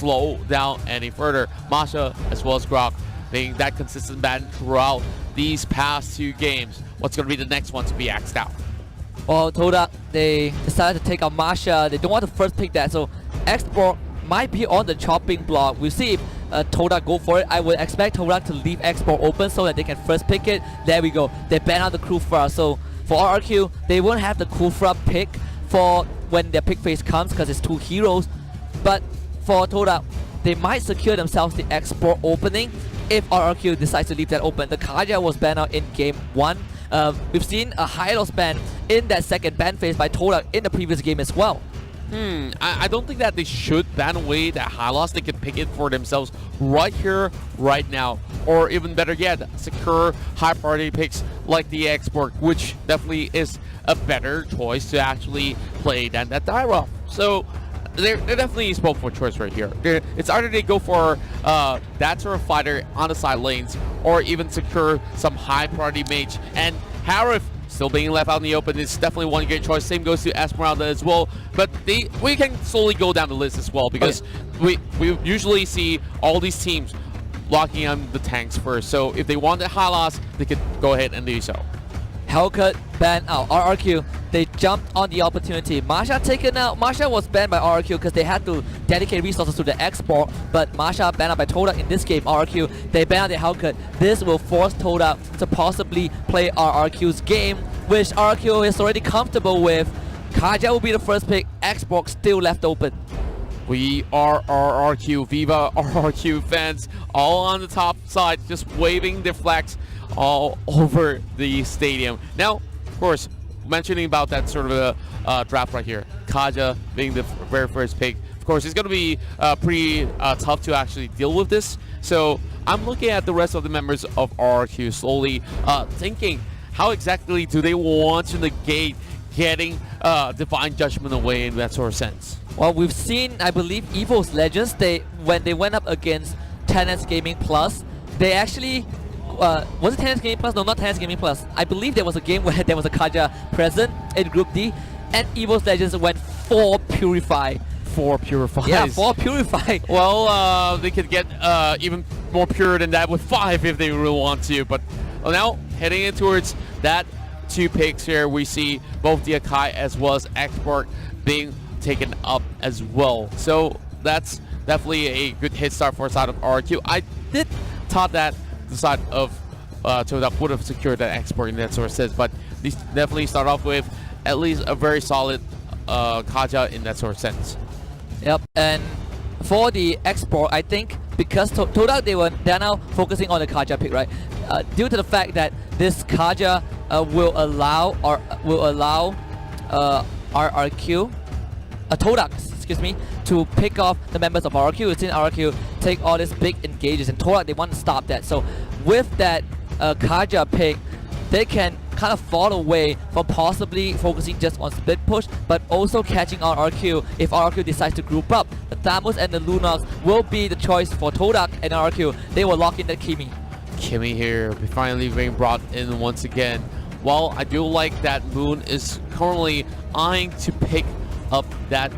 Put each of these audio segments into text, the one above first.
slow down any further. Masha as well as Grok being that consistent ban throughout these past 2 games. What's going to be the next one to be axed out? Well, TODAK, they decided to take out Masha. They don't want to first pick that, so Export might be on the chopping block. We'll see if TODAK go for it. I would expect TODAK to leave Export open so that they can first pick it. There we go. They ban out the Kufra. So for RRQ, they won't have the Kufra pick for when their pick phase comes because it's 2 heroes. But for TODAK, they might secure themselves the Export opening if RRQ decides to leave that open. The Kaja was banned out in game 1. We've seen a high loss ban in that second ban phase by TODAK in the previous game as well. I don't think that they should ban away that high loss. They can pick it for themselves right here, right now. Or even better yet, secure high priority picks like the Export, which definitely is a better choice to actually play than that die rough. So they're definitely spoke for choice right here. It's either they go for that sort of fighter on the side lanes, or even secure some high priority mage. And Harif still being left out in the open is definitely one great choice. Same goes to Esmeralda as well. But we can slowly go down the list as well, because we usually see all these teams locking on the tanks first. So if they want a high loss, they could go ahead and do so. Hellcut banned out. RRQ, they jumped on the opportunity. Masha taken out. Masha was banned by RRQ because they had to dedicate resources to the Export, but Masha banned out by TODAK in this game. RRQ, they banned out the Hellcut. This will force TODAK to possibly play RRQ's game, which RRQ is already comfortable with. Kaja will be the first pick. Export still left open. We are RRQ, Viva RRQ fans, all on the top side, just waving their flags all over the stadium. Now, of course, mentioning about that sort of a draft right here, Kaja being the very first pick, of course, it's going to be pretty tough to actually deal with this. So I'm looking at the rest of the members of RRQ slowly thinking, how exactly do they want to negate getting Divine Judgment away in that sort of sense? Well, we've seen, I believe, Evo's Legends, when they went up against 10S Gaming Plus, they actually was it 10S Gaming Plus? No, not 10S Gaming Plus. I believe there was a game where there was a Kaja present in Group D, and Evo's Legends went 4 Purify. 4 Purifies. Yeah, 4 Purify. Well, they could get even more pure than that with 5 if they really want to. But now, heading in towards that 2 picks here, we see both the Akai as well as Export being taken up as well. So that's definitely a good hit start for the side of RRQ. I did thought that the side of TODAK would have secured that Export in that sort of sense, but these definitely start off with at least a very solid Kaja in that sort of sense. Yep, and for the Export, I think because TODAK, they're now focusing on the Kaja pick, right? Due to the fact that this Kaja will allow RRQ, TODAK, excuse me, to pick off the members of RRQ. We've seen RRQ take all these big engages, and TODAK, they want to stop that. So with that Kaja pick, they can kind of fall away from possibly focusing just on split push, but also catching on RRQ if RRQ decides to group up. The Thamus and the Lunox will be the choice for TODAK and RRQ. They will lock in the Kimi. Kimi here, finally being brought in once again. While I do like that Moon is currently eyeing to pick up that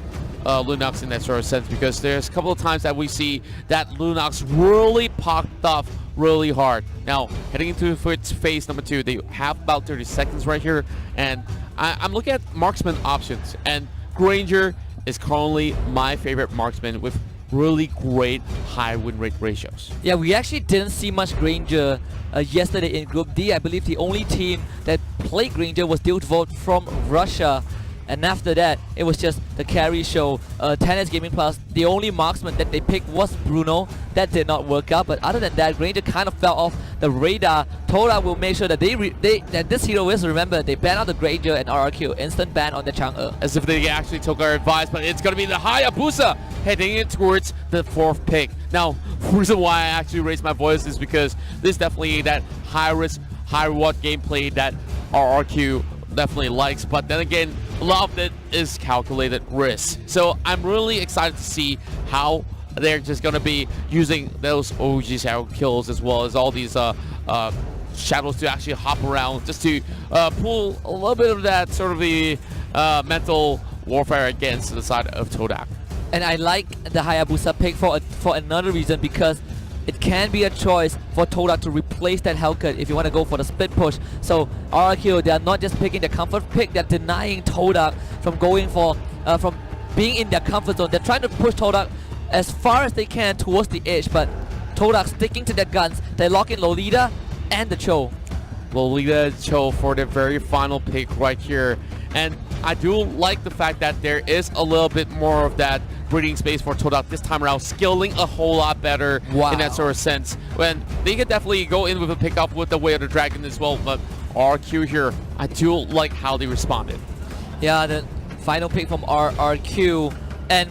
Lunox in that sort of sense, because there's a couple of times that we see that Lunox really popped off really hard. Now, heading into phase number 2, they have about 30 seconds right here, and I'm looking at marksman options, and Granger is currently my favorite marksman with really great high win rate ratios. Yeah, we actually didn't see much Granger yesterday in Group D. I believe the only team that played Granger was Vote from Russia. And after that, it was just the carry show. 10S Gaming Plus, the only marksman that they picked was Bruno. That did not work out. But other than that, Granger kind of fell off the radar. TODAK will make sure that that this hero is, remember, they ban out the Granger and RRQ. Instant ban on the Chang'e. As if they actually took our advice, but it's going to be the Hayabusa heading in towards the 4th pick. Now, the reason why I actually raised my voice is because this is definitely that high risk, high reward gameplay that RRQ definitely likes, but then again, a lot of it is calculated risk. So I'm really excited to see how they're just going to be using those OG shadow kills as well as all these shadows to actually hop around, just to pull a little bit of that sort of the mental warfare against the side of TODAK. And I like the Hayabusa pick for another reason, because it can be a choice for TODAK to replace that Hellcat if you want to go for the split push. So RRQ, they are not just picking the comfort pick, they're denying TODAK from going for, from being in their comfort zone. They're trying to push TODAK as far as they can towards the edge, but TODAK sticking to their guns. They lock in Lolita and the Cho. Lolita Cho for the very final pick right here. And I do like the fact that there is a little bit more of that breathing space for TODAK this time around, skilling a whole lot better in that sort of sense. When they could definitely go in with a pickup with the Way of the Dragon as well, but RQ here, I do like how they responded. Yeah, the final pick from RRQ, and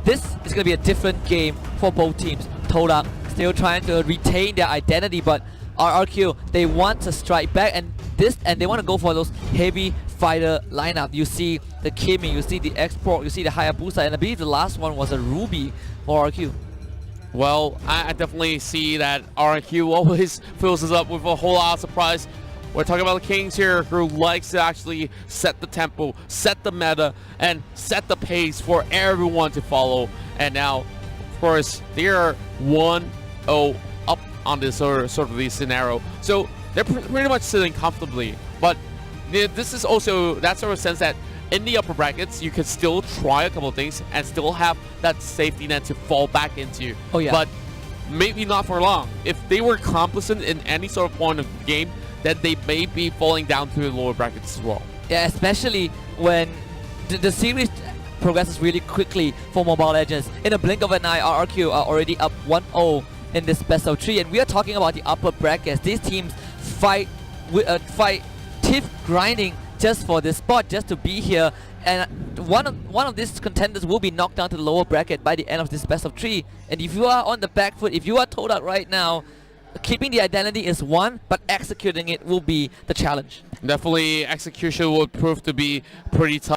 this is going to be a different game for both teams. TODAK still trying to retain their identity, but RRQ, they want to strike back, and they want to go for those heavy fighter lineup. You see the Kimi, you see the Export, you see the Hayabusa, and I believe the last one was a Ruby for RQ. Well, I definitely see that RQ always fills us up with a whole lot of surprise. We're talking about the Kings here, who likes to actually set the tempo, set the meta, and set the pace for everyone to follow. And now, of course, they are 1-0 up on this sort of the scenario. So they're pretty much sitting comfortably. But this is also that sort of sense that in the upper brackets, you could still try a couple of things and still have that safety net to fall back into. Oh yeah. But maybe not for long. If they were complacent in any sort of point of the game, then they may be falling down to the lower brackets as well. Yeah, especially when the series progresses really quickly for Mobile Legends. In a blink of an eye, RRQ are already up 1-0 in this best of 3, and we are talking about the upper brackets. These teams fight teeth grinding just for this spot, just to be here, and one of these contenders will be knocked down to the lower bracket by the end of this best of 3. And if you are on the back foot, if you are TODAK right now, keeping the identity is one, but executing it will be the challenge. Definitely, execution will prove to be pretty tough.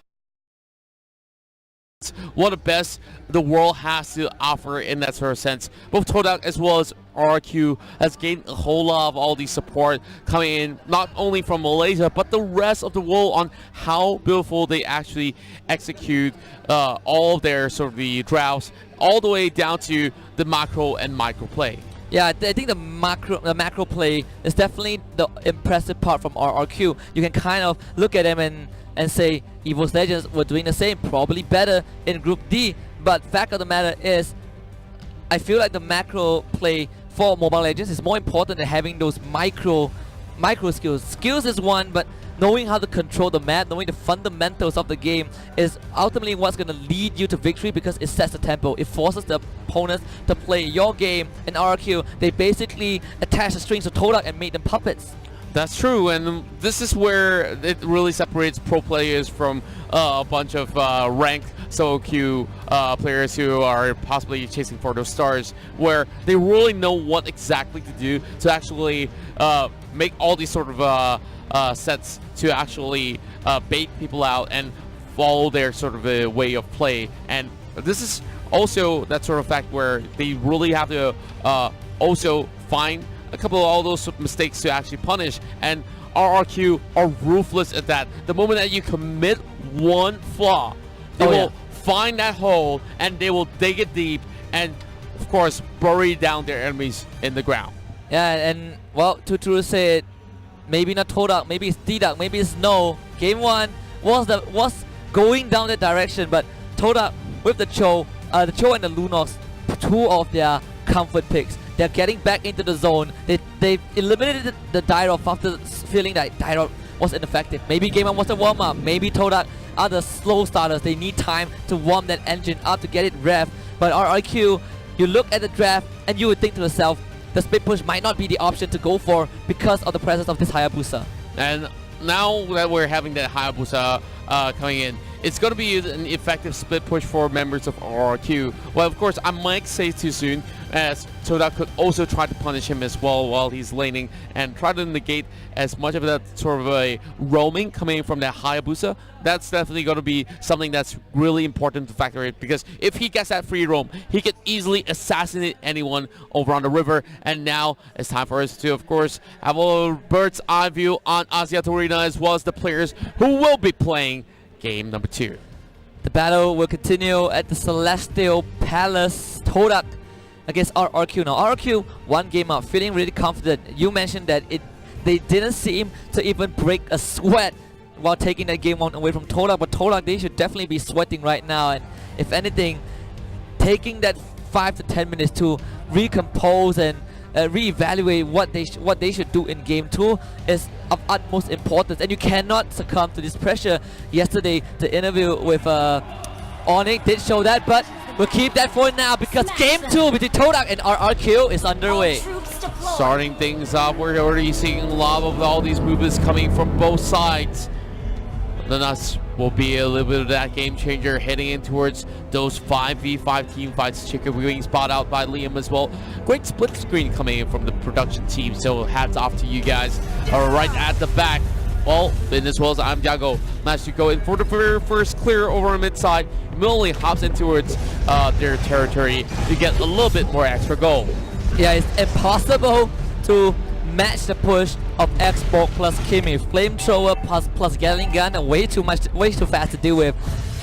One of the best the world has to offer in that sort of sense. Both TODAK as well as RQ has gained a whole lot of all the support coming in, not only from Malaysia, but the rest of the world on how beautiful they actually execute all of their sort of the drafts, all the way down to the macro and micro play. Yeah, I think the macro play is definitely the impressive part from RRQ. You can kind of look at them and say EVO's Legends were doing the same, probably better in Group D. But fact of the matter is, I feel like the macro play for Mobile Legends is more important than having those micro skills. Skills is one, but knowing how to control the map, knowing the fundamentals of the game is ultimately what's going to lead you to victory, because it sets the tempo. It forces the opponents to play your game. In RRQ, they basically attach the strings to TODAK and make them puppets. That's true, and this is where it really separates pro players from a bunch of ranked solo queue players who are possibly chasing for those stars, where they really know what exactly to do to actually make all these sort of sets to actually bait people out and follow their sort of a way of play. And this is also that sort of fact where they really have to also find a couple of all those mistakes to actually punish, and RRQ are ruthless at that. The moment that you commit one flaw, they will find that hole and they will dig it deep and, of course, bury down their enemies in the ground. Yeah, and well, to say it, maybe not TODAK, maybe it's TODAK, maybe it's no. Game 1 was going down that direction, but TODAK with the Cho and the Lunox, two of their comfort picks. They're getting back into the zone. They eliminated the Dyrop after feeling that Dyrop was ineffective. Maybe Game 1 was a warm-up. Maybe TODAK are the slow starters. They need time to warm that engine up to get it revved. But RRQ, you look at the draft and you would think to yourself, the split push might not be the option to go for because of the presence of this Hayabusa. And now that we're having that Hayabusa coming in, it's going to be an effective split push for members of RRQ. Well, of course, I might say too soon, as TODAK could also try to punish him as well while he's laning and try to negate as much of that sort of a roaming coming from that Hayabusa. That's definitely going to be something that's really important to factor in, because if he gets that free roam, he could easily assassinate anyone over on the river. And now it's time for us to, of course, have a bird's eye view on Asiat Arena as well as the players who will be playing game number 2. The battle will continue at the Celestial Palace. TODAK against RRQ. Now RRQ one game up, feeling really confident. You mentioned that they didn't seem to even break a sweat while taking that game one away from TODAK, but TODAK, they should definitely be sweating right now, and if anything, taking that 5 to 10 minutes to recompose and reevaluate what they should do in game 2 is of utmost importance, and you cannot succumb to this pressure. Yesterday, the interview with Onyx did show that, but we'll keep that for now because game 2 between TODAK and RRQ is underway. Starting things off, we're already seeing a lot of all these movements coming from both sides. The Nuts will be a little bit of that game changer heading in towards those 5v5 team fights. Chicken being spot out by Liam as well. Great split screen coming in from the production team, so hats off to you guys. Right at the back. Well, Ben as well as I'm Jago managed to go in for the very first clear over on mid side. Immediately hops in towards their territory to get a little bit more extra goal. Yeah, it's impossible to match the push of Xbox plus Kimi. Flamethrower plus Gatling gun, way too fast to deal with.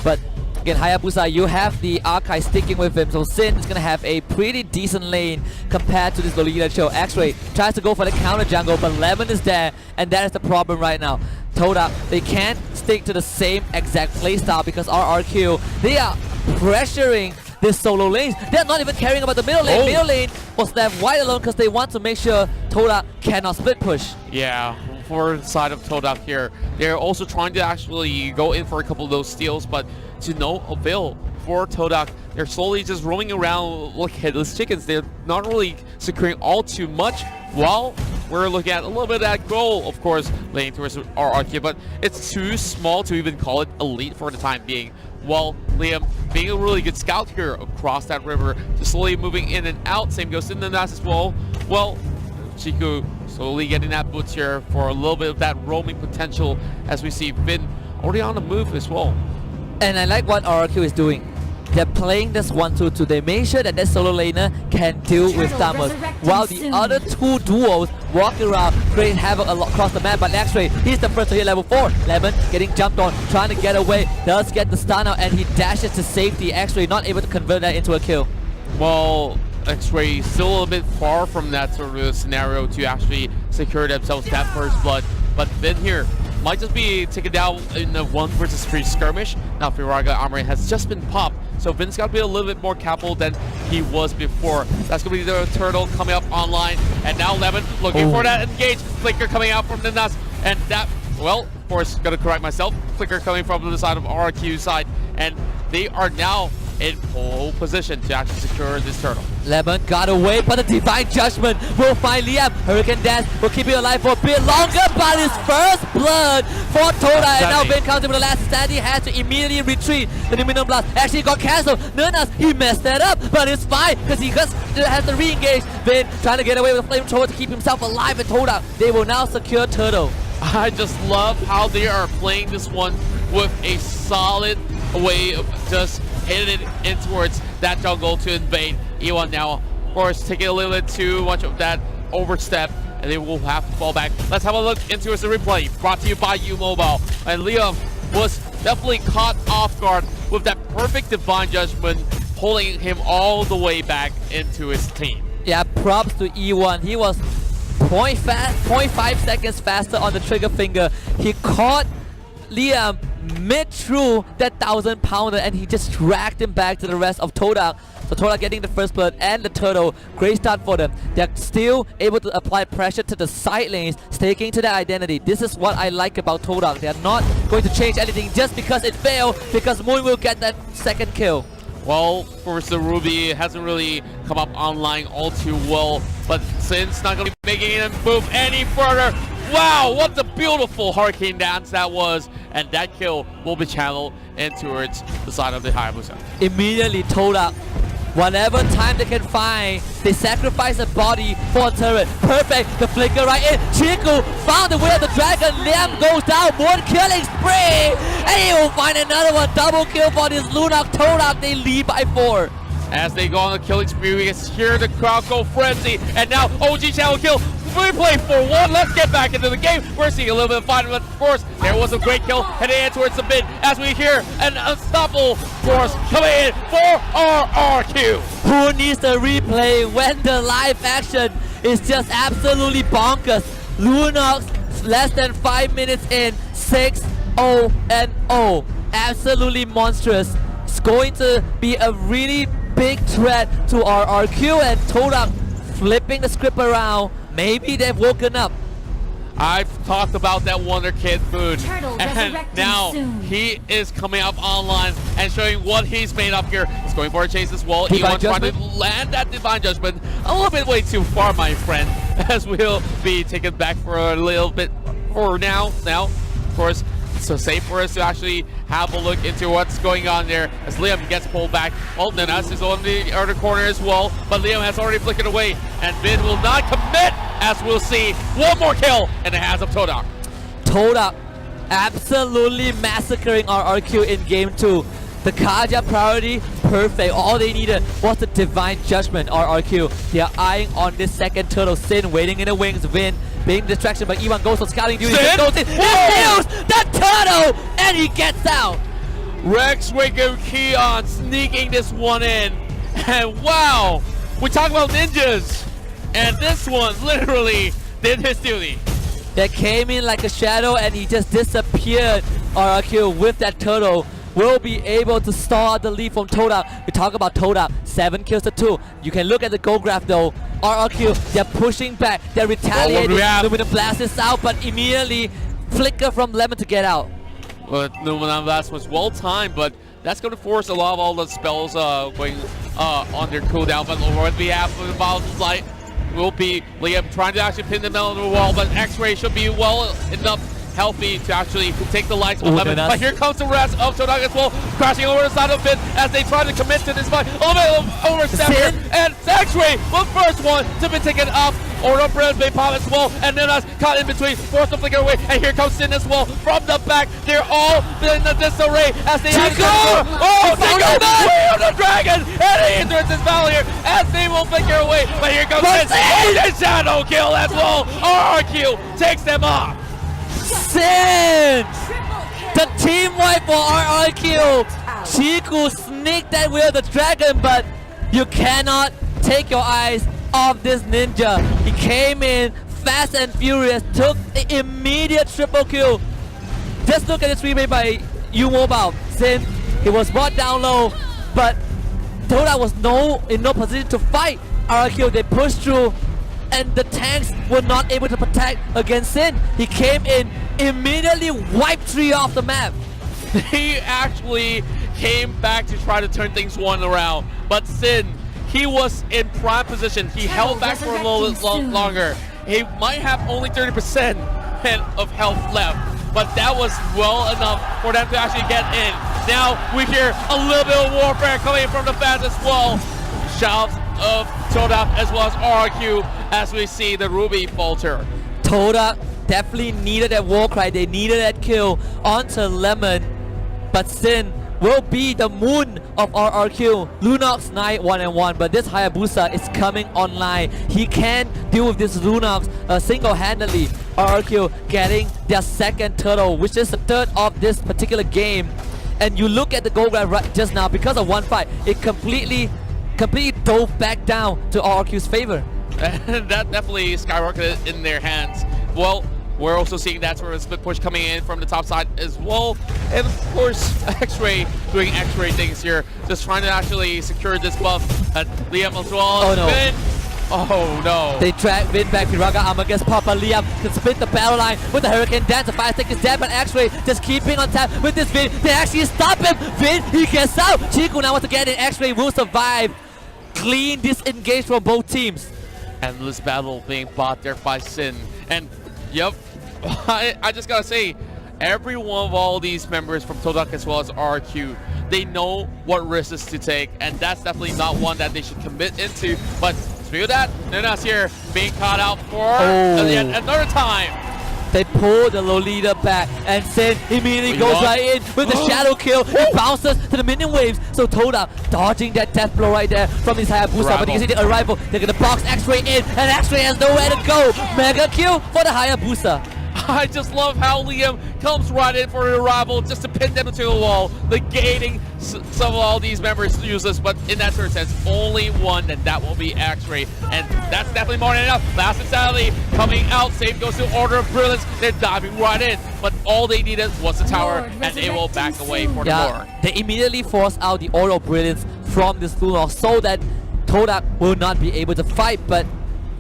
But again, Hayabusa, you have the Archive sticking with him, so Sin is gonna have a pretty decent lane compared to this Lolita Chill. X-Ray tries to go for the counter jungle, but Lemon is there, and that is the problem right now. TODAK, they can't stick to the same exact playstyle because RRQ, they are pressuring this solo lanes. They're not even caring about the middle lane. Middle lane was left wide alone because they want to make sure TODAK cannot split push. Yeah, for the side of TODAK here, they're also trying to actually go in for a couple of those steals, but to no avail for TODAK. They're slowly just roaming around like headless chickens. They're not really securing all too much, while we're looking at a little bit of that goal, of course, laying towards RRQ, but it's too small to even call it elite for the time being. While Liam being a really good scout here across that river, just slowly moving in and out. Same goes in the Nas as well. Well, Chiku slowly getting that boots here for a little bit of that roaming potential as we see Vin already on the move as well. And I like what RRQ is doing. They're playing this 1-2-2. They make sure that that solo laner can deal with damage, while the other two duos walk around, create havoc across the map. But X-Ray, he's the first to hit level 4. Lemon getting jumped on, trying to get away, does get the stun out, and he dashes to safety. X-Ray not able to convert that into a kill. Well, X-Ray still a bit far from that sort of scenario to actually secure themselves that first blood. But Vin here might just be taken down in the 1 versus 3 skirmish. Now Firaga armor has just been popped, so Vin's got to be a little bit more careful than he was before. That's going to be the turtle coming up online, and now Lemon looking for that engage. Flicker coming out from the Nuts, and that, well, of course, going to correct myself. Flicker coming from the side of RQ's side, and they are now in pole position to actually secure this turtle. Lemon got away, but the Divine Judgment will find Liam. Hurricane Dance will keep it alive for a bit longer, but his first blood for TODAK, and now Vin comes in with the last stand. He has to immediately retreat. The Numinum Blast actually got cancelled. Nurnas, he messed that up, but it's fine because he just has to re-engage. Vin trying to get away with a Flamethrower to keep himself alive, and TODAK, they will now secure turtle. I just love how they are playing this one with a solid way of just hitting it in towards that jungle to invade. E1 now, of course, taking a little bit too much of that overstep, and they will have to fall back. Let's have a look into the replay, brought to you by U-Mobile. And Liam was definitely caught off guard with that perfect Divine Judgment, pulling him all the way back into his team. Yeah, props to E1. He was 0.5 seconds faster on the trigger finger. He caught Liam mid through that 1,000-pounder, and he just dragged him back to the rest of TODAK. So TODAK getting the first blood and the turtle. Great start for them. They're still able to apply pressure to the side lanes, sticking to their identity. This is what I like about TODAK. They're not going to change anything just because it failed, because Moon will get that second kill. Well, of course, the Ruby hasn't really come up online all too well, but Sin's not going to be making him move any further. Wow, what a beautiful Hurricane Dance that was, and that kill will be channeled in towards the side of the Hayabusa. Immediately TODAK, whatever time they can find, they sacrifice a body for a turret. Perfect, the flicker right in. Chiku found the way of the dragon. Liam goes down, one killing spree, and he will find another one. Double kill for this Lunak. TODAK, they lead by 4. As they go on the killing spree, we can hear the crowd go frenzy, and now OG channel kill. replay for one. Let's get back into the game. We're seeing a little bit of fight, but of course, there was a great kill heading in towards the mid as we hear an unstoppable force coming in for RRQ. Who needs the replay when the live action is just absolutely bonkers? Lunox less than 5 minutes in, 6-0-0. Absolutely monstrous. It's going to be a really big threat to RRQ, and TODAK flipping the script around. Maybe they've woken up. I've talked about that Wonder Kid food, Turtle and resurrecting now soon. he is coming up online and showing what he's made up here. He's going for a chase as well. Divine E1 trying to Judgment? land that Divine Judgment a little bit way too far, my friend, as we'll be taken back for a little bit for now. Now, of course, so safe for us to actually have a look into what's going on there as Liam gets pulled back. Well, Ninas is on the other corner as well, but Liam has already flickered away, and Vin will not commit, as we'll see one more kill in the hands of TODAK. TODAK absolutely massacring RRQ in game 2. The Kaja priority, perfect. All they needed was the Divine Judgment. RRQ, they are eyeing on this second turtle. Sin waiting in the wings. Vin being distraction, but E1 goes on scouting duty. Sin? Goes in, kills the turtle, and he gets out. Rex, Waco, Keon sneaking this one in. And wow, we talk about ninjas. And this one literally did his duty. That came in like a shadow, and he just disappeared. RRQ with that turtle will be able to stall the lead from TODAK. We talk about TODAK, 7 kills to 2. You can look at the goal graph though. RRQ, they're pushing back, they're retaliating. Luminum Blast is out, but immediately flicker from Lemon to get out. Well, Luminum Blast was well timed, but that's going to force a lot of all the spells going on their cooldown. But what we have for the Bottom Light will be Liam trying to actually pin them on the wall, but X-Ray should be well enough healthy to actually take the lights from Lemon. But here comes the rest of TODAK as well, crashing over the side of Finn as they try to commit to this fight. A little bit of overstep here, and X-Ray the first one to be taken off. Or up Red Bay Pop as well, and then us caught in between, forced to flicker away, and here comes Sin as well from the back. They're all in the disarray as they have Chico way on the dragon, and he enters this battle here as they will flicker away. But here comes Sin, and shadow kill as well. RRQ takes them off. Sin! The team wipe for RRQ. Chiku sneaked that with the dragon, but you cannot take your eyes off this ninja. He came in fast and furious, took the immediate triple kill. Just look at this replay by U Mobile. Sin, he was brought down low, but TODAK was in no position to fight RRQ. They pushed through, and the tanks were not able to protect against Sin. He came in, immediately wiped 3 off the map. He actually came back to try to turn things one around, but Sin, he was in prime position. He held back for a little bit longer. He might have only 30% of health left, but that was well enough for them to actually get in. Now we hear a little bit of warfare coming from the fans as well. Shouts of TODAK as well as RRQ as we see the Ruby falter. TODAK definitely needed that war cry. They needed that kill onto Lemon, but Sin will be the moon of RRQ. Lunox 9-1-1, but this Hayabusa is coming online. He can deal with this Lunox single-handedly. RRQ getting their second turtle, which is the third of this particular game. And you look at the goal grab right just now, because of one fight, it completely dove back down to RRQ's favor. And that definitely skyrocketed in their hands. Well, we're also seeing that sort of split push coming in from the top side as well. And of course, X-Ray doing X-Ray things here, just trying to actually secure this buff. And Liam as well. Oh no. Vin. Oh no. They drag Vin back. Piraga Armor gets Papa. Liam can split the battle line with the Hurricane Dance. The 5 seconds dead, but X-Ray just keeping on tap with this Vin. They actually stop him. Vin, he gets out. Chiku now wants to get in. X-Ray will survive. Clean disengage from both teams. Endless battle being fought there by Sin. And yep, I just gotta say, every one of all these members from TODAK as well as RQ, they know what risks to take, and that's definitely not one that they should commit into. But speaking of that, Ninas here being caught out for yet another time. They pull the Lolita back, and Sin immediately goes right in with the shadow kill. It bounces to the minion waves. So TODAK dodging that death blow right there from his Hayabusa. But you can see the arrival. They're gonna box X-Ray in, and X-Ray has nowhere to go. Mega kill for the Hayabusa. I just love how Liam comes right in for the arrival just to pin them to the wall, negating some of all these members useless, but in that sort of sense, only one, and that will be X-Ray. And that's definitely more than enough. Last Insanity coming out, save goes to Order of Brilliance. They're diving right in, but all they needed was the tower, and they will back away for the Lord. They immediately force out the Order of Brilliance from this Lord so that TODAK will not be able to fight, but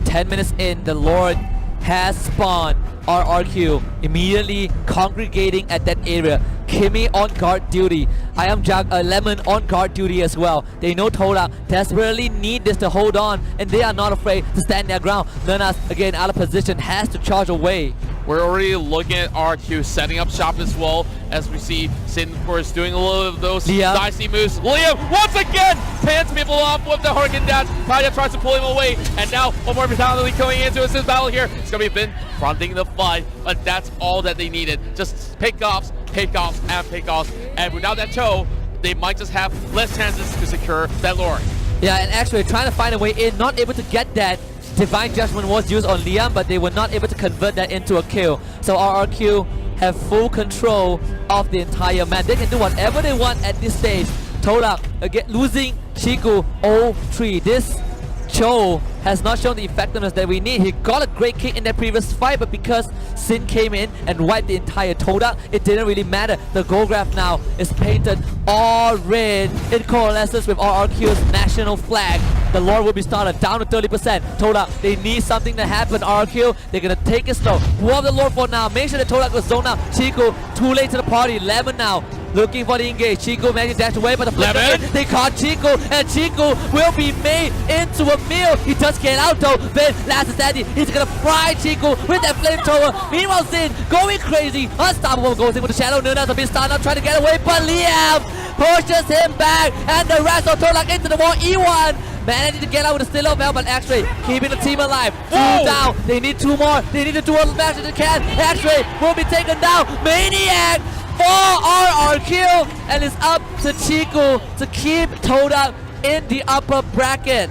10 minutes in, the Lord has spawned. RRQ immediately congregating at that area. Kimmy on guard duty. I am Lemon on guard duty as well. They know TODAK desperately need this to hold on, and they are not afraid to stand their ground. Nanas, again out of position, has to charge away. We're already looking at RQ setting up shop as well, as we see Sin, of course, doing a little of those dicey moves. Liam, once again, pans people off with the Hurricane Dash. Paya tries to pull him away, and now one more fatality coming into this battle here. It's going to be Finn fronting the fight, but that's all that they needed. Just pick-offs, pick-offs, and pick-offs. And without that Cho, they might just have less chances to secure that Lord. Yeah, and actually trying to find a way in, not able to get that. Divine Judgment was used on Liam, but they were not able to convert that into a kill. So RRQ have full control of the entire map. They can do whatever they want at this stage. TODAK again losing Chiku 0-3. This Cho has not shown the effectiveness that we need. He got a great kick in that previous fight, but because Sin came in and wiped the entire TODAK, it didn't really matter. The goal graph now is painted all red. It coalesces with RRQ's national flag. The Lord will be started down to 30%. TODAK, they need something to happen. RRQ, they're gonna take it slow. Warp the Lord for now. Make sure that TODAK goes zone out. Chiku, too late to the party. Lemon now. Looking for the engage. Chiku managed to dash away, but the flip they caught Chiku, and Chiku will be made into a meal. He just get out though. Then last Sandy, he's gonna fry Chiku with that flamethrower. Meanwhile, Sin going crazy. Unstoppable goes in with the shadow. Nuna's a bit stunned up, trying to get away, but Liam pushes him back, and the rest of TODAK into the wall. E1 managing to get out with a still bell, but X-Ray keeping the team alive. Two down. They need two more. They need to do as much as they can. X-Ray will be taken down. Maniac for RRQ, and it's up to Chiku to keep TODAK in the upper bracket.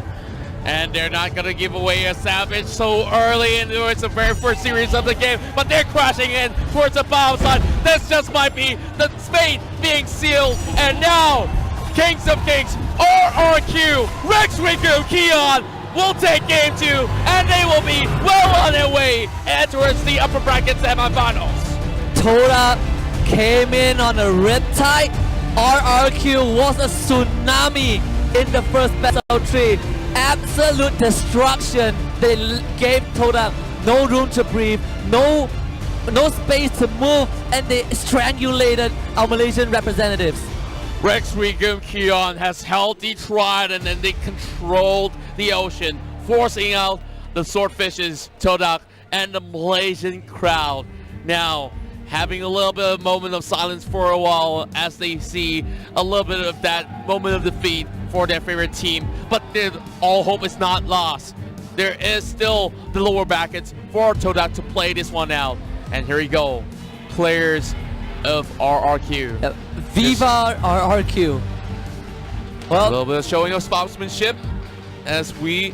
And they're not going to give away a salvage so early into the very first series of the game, but they're crashing in towards the bottom side. This just might be the fate being sealed, and now Kings of Kings, RRQ, Rex Riku, Keon will take game 2, and they will be well on their way and towards the upper bracket semifinals. TODAK came in on a riptide. RRQ was a tsunami in the first best of 3. Absolute destruction. They gave TODAK no room to breathe, no space to move, and they strangulated our Malaysian representatives. Rex Riku Keon has held the Trident, and they controlled the ocean, forcing out the Swordfishes, TODAK, and the Malaysian crowd. Now, having a little bit of a moment of silence for a while as they see a little bit of that moment of defeat for their favorite team. But all hope is not lost. There is still the lower brackets for TODAK to play this one out. And here we go. Players of RRQ. Viva RRQ. Well, a little bit of showing of sportsmanship as we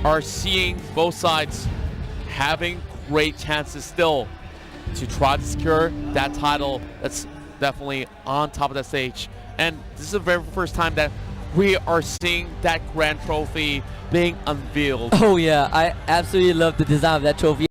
are seeing both sides having great chances still to try to secure that title that's definitely on top of the stage. And this is the very first time that we are seeing that grand trophy being unveiled. Oh yeah, I absolutely love the design of that trophy.